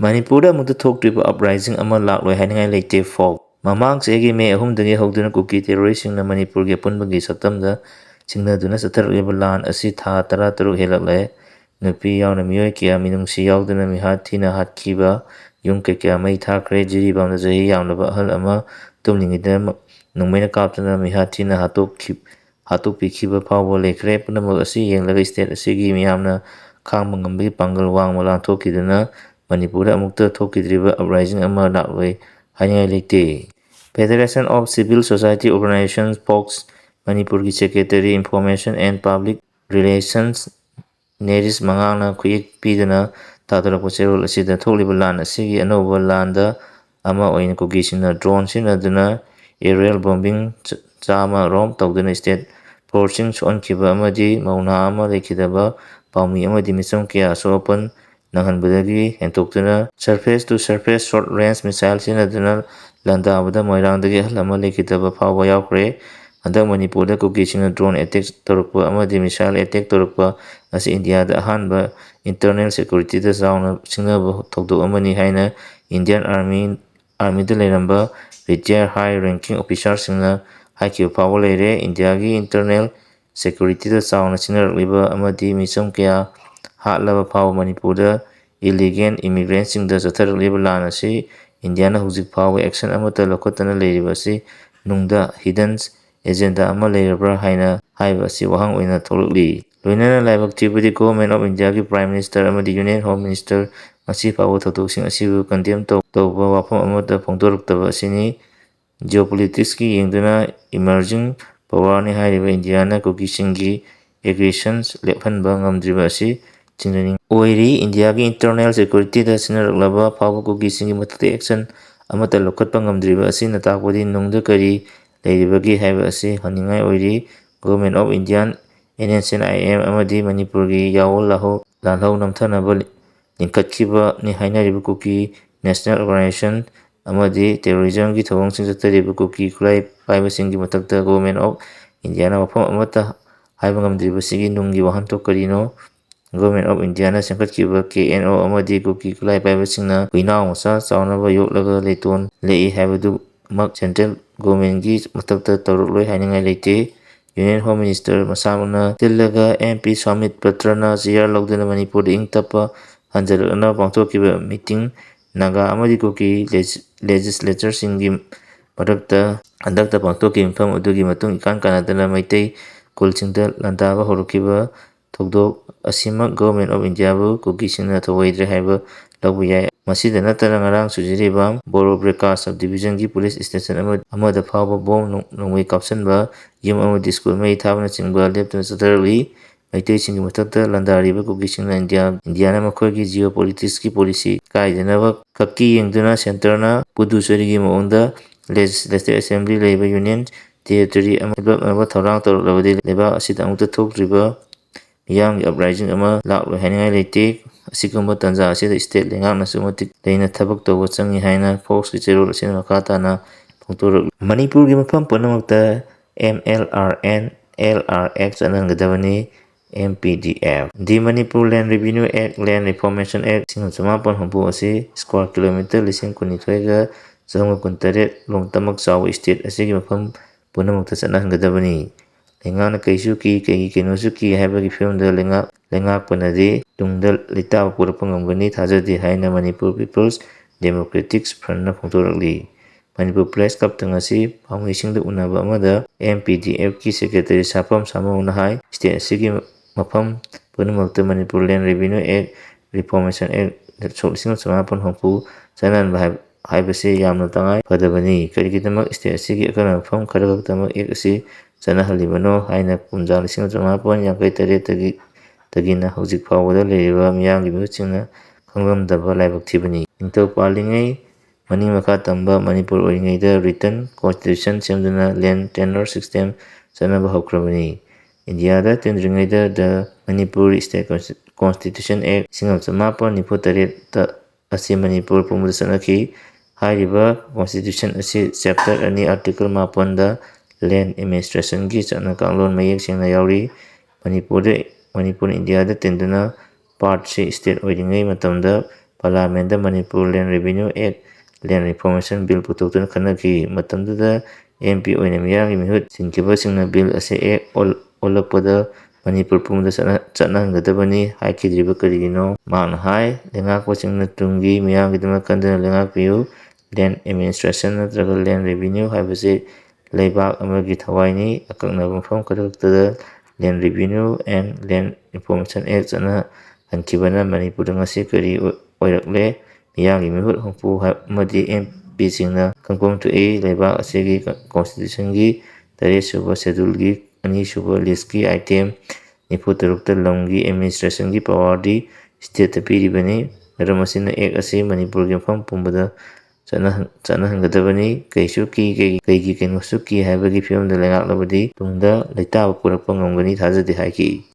Manipur amukta thoktriba uprising ama lakloi haining leite folk. Mamang chegi May 3 hoduna kuki terroristsingna Manipur ge punbagi saktamda singnaduna satharliba lan asi tha 13 helakle. Nupi yauna miyoi kya minungsi yauduna mihat thina hatkiba yung kya mai thakre jiri bamda jahi yaunaba ahal ama tumlingida nungmaina kaptana mihat thina hatuk pikhiba phawba lekre punamag asi yenglaga state asigi miyamna khangba ngambagi pangal wangma langthokiduna Manipur amukta thokidriba uprising ama lakloi haining leite. Federation of Civil Society Organizations (FOX) Manipur ki Secretary Information and Public Relations Neris Mangana khuyik pidana tatarapwa cherol asida thokliba lan asigi anova landa ama oina kugisina drone sinaduna aerial bombing chama rom tawduna state forcing sonkiba amadi mauna ama lekidaba paumi amadi misam kya sopan nanghanbadagi hentoktuna surface to surface short range missile sinaduna landa abada moirangdagi halama lekidaba phawba yaukre. Handak Manipurda kukisina drone attack torukpa amadi missile attack torukpa asi India da ahanba internal security da chauna singnaba thokdok amani haina Indian Army da leiramba retired high ranking officers singna haikiba phawba leire. India gi internal security da chauna singnarakliba amadi misam kya hatlaba phawba Manipurda illegal immigrants singda chatharakliba lan asi India na hujik phawba action amata lokhatana leiriba asi nungda hidden agenda ama leirabra haina haiba asi wahang oina tholakli. Loinana laibak thibadi Government of India ki Prime Minister amadi Union Home Minister ngasi phawba thokdoksing asibu condemn tawba wafam amata phongdoraktaba asini geopolitics ki yengduna emerging power ni hairiba India na kukisingi aggressions lephanba ngamdriba asi chinglaning oiri. India ki internal security da sinaraklaba phawba kukisingi mathakta action amata lokhatpa ngamdriba asi natakpadi nungda kari leiribagi haiba asi haningai oiri. Government of Indian NSNIM amadi Manipur gi yawol lanhau namthanaba linkhatkiba ni hainariba kuki national organization amadi terrorism gi thawongsing chattariba kuki khulai paibasingi mathakta Government of India na wafam amata haiba ngamdriba sigi nunggi wahanthok karino. Government of India na sengkhatkiba KNO amadi kuki khulai paibasingna huinaw masa chaunaba yoklaga leiton lei haibadu mak central government gi mathakta tawrakloi hainingai leite. Union Home Minister masamana tillaga MP Swamit Patrana ziyar lauduna Manipur ing tapa hanjalakna pangthokkiba meeting Naga amadi kuki legislature singgi marakta handakta pangthokki mifam adugi matung ikan kanadana maitai kulsingda landaba horukkiba thokdok asimak Government of India bu kukisingna thawaidre haiba lawbu yai. Masida natana ngarang sujiriba Borobreka subdivision gi police station amada phawba bom nongmai kapsanba yum amadi school mai thabana chingba leptuna chatharakli. Maitai singi mathakta landariba kukisingna India na makhoigi geopolitics ki policy kaidanaba khakki yengduna center na Puducherry gi maungda legislative assembly leiba union territory ama development thorang tawraklabadi lebak asida amukta thokdriba miyamgi uprising ama lakloi hainingai leite. Asigumba tanja asida state lengaknasu matik leina thabak tawba changi haina Fox ki cherol asina makha tana phongtorakli. Manipur gi mafam punamakta MLRN LRX chanhanggadabani MPDF di Manipur Land Revenue Act Land Reformation Act 1970 asi square kilometer 12,000 ga 1,018 lomtamak chawa state asigi mafam punamakta chanhanggadabani. Lengakna kaisu ki kaigi kainosu ki haibagi filmda lengakpanadi tungda litaba purakpa ngamgani thajadi haina Manipur People's Democratic Front na phongtorakli. Manipur Press Club ngasi phaungmisingda unaba amada MPDF ki Secretary Sapam Samawna hai state asigi mafam punamakta Manipur Land Revenue Act Reformation Act 1970 chanhanba haibasi yamna tangai fadabani. Karigidamak state asigi akana mafam kharagaktamak act asi chanahalibano haina Punjab 1958 tagina hojik phawbada leiriba miyamgi mihutchingna khanglamdaba laibak thibani. Ningthau palingei maning makha tamba Manipur oringeida written constitution semduna land tenure system chanaba haukrabani. India da tindringeida the Manipur State Constitution Act 1978 asi Manipur pumbuda chanaki. Hairiba constitution asi chapter 2 article 8 da land administration gi chana kanglon mayek sengna yauri. Manipur India da tinduna part 3 state oiringai matamda parliament Manipur ꯂꯦꯟ revenue ꯑꯦꯛ ꯂꯦꯟ reformation bill ꯄꯨꯊꯣꯛꯇꯨꯅ ꯈꯟꯅꯈꯤ꯫ ꯃꯇꯝꯗꯨꯗ MP ꯑꯣꯏꯅ ꯃꯤꯌꯥꯝꯒꯤ ꯃꯤꯍꯨꯠ ꯁꯤꯟꯈꯤꯕꯁꯤꯡꯅ bill ꯑꯁꯤ ꯑꯦꯛ ꯑꯣꯜꯂꯛꯄꯗ ꯃꯅꯤꯄꯨꯔ ꯄꯨꯝꯕꯗ ꯆꯠꯅꯍꯟꯒꯗꯕꯅꯤ ꯍꯥꯏꯈꯤꯗ꯭ꯔꯤꯕ ꯀꯔꯤꯒꯤꯅꯣ? ꯃꯍꯥꯛꯅ ꯍꯥꯏ ꯂꯩꯉꯥꯛꯄꯁꯤꯡꯅ ꯇꯨꯡꯒꯤ ꯃꯤꯌꯥꯝꯒꯤꯗꯃꯛ ꯈꯟꯗꯨꯅ ꯂꯩꯉꯥꯛꯄꯤꯌꯨ꯫ ꯂꯦꯟ ꯑꯦꯗꯃꯤꯅꯤꯁꯇ꯭ꯔꯦꯁꯟ ꯅꯠꯇ꯭ꯔꯒ ꯂꯦꯟ ꯔꯦꯚꯤꯅ꯭ꯌꯨ ꯍꯥꯏꯕꯁꯤ ꯂꯩꯕꯥꯛ ꯑꯃꯒꯤ ꯊꯋꯥꯏꯅꯤ꯫ ꯑꯀꯛꯅꯕ ꯃꯐꯝ ꯈꯔꯈꯛꯇꯗ ꯂꯦꯟ ꯔꯦꯚꯤꯅ꯭ꯌꯨ ꯑꯦꯟ ꯂꯦꯟ ꯔꯤꯐꯣꯔꯃꯦꯁꯟ ꯑꯦꯛ ꯆꯠꯅꯍꯟꯈꯤꯕꯅ ꯃꯅꯤꯄꯨꯔꯗ ꯉꯁꯤ ꯀꯔꯤ ꯑꯣꯏꯔꯛꯂꯦ? ꯃꯤꯌꯥꯝꯒꯤ ꯃꯤꯍꯨꯠ ꯍꯨꯝꯐꯨ ꯑꯃꯗꯤ MPꯁꯤꯡꯅ ꯈꯪꯐꯝ ꯊꯣꯛꯏ꯫ ꯂꯩꯕꯥꯛ ꯑꯁꯤꯒꯤ ꯀꯣꯟꯁꯇꯤꯇ꯭ꯌꯨꯁꯟꯒꯤ 13ꯁꯨꯕ ꯁꯦꯗꯨꯜꯒꯤ 2ꯁꯨꯕ ꯂꯤꯁ꯭ꯠꯀꯤ ꯑꯥꯏꯇꯦꯝ 94ꯇ ꯂꯝꯒꯤ ꯑꯦꯗꯃꯤꯅꯤꯁꯇ꯭ꯔꯦꯁꯟꯒꯤ ꯄꯥꯋꯔꯗꯤ ꯁ꯭ꯇꯦꯠꯇ ꯄꯤꯔꯤꯕꯅꯤ꯫ ꯃꯔꯝ ꯑꯁꯤꯅ ꯑꯦꯛ ꯑꯁꯤ ꯃꯅꯤꯄꯨꯔꯒꯤ ꯃꯐꯝ ꯄꯨꯝꯕꯗ ꯆꯠꯅꯍꯟꯒꯗꯕꯅꯤ꯫ ꯀꯩꯒꯤ ꯀꯩꯅꯣꯁꯨ ꯀꯤ ꯍꯥꯏꯕꯒꯤ ꯐꯤꯚꯝꯗ ꯂꯩꯉꯥꯛꯂꯕꯗꯤ ꯇꯨꯡꯗ ꯂꯩꯇꯥꯕ ꯄꯨꯔꯛꯄ ꯉꯝꯒꯅꯤ ꯊꯥꯖꯗꯦ ꯍꯥꯏꯈꯤ꯫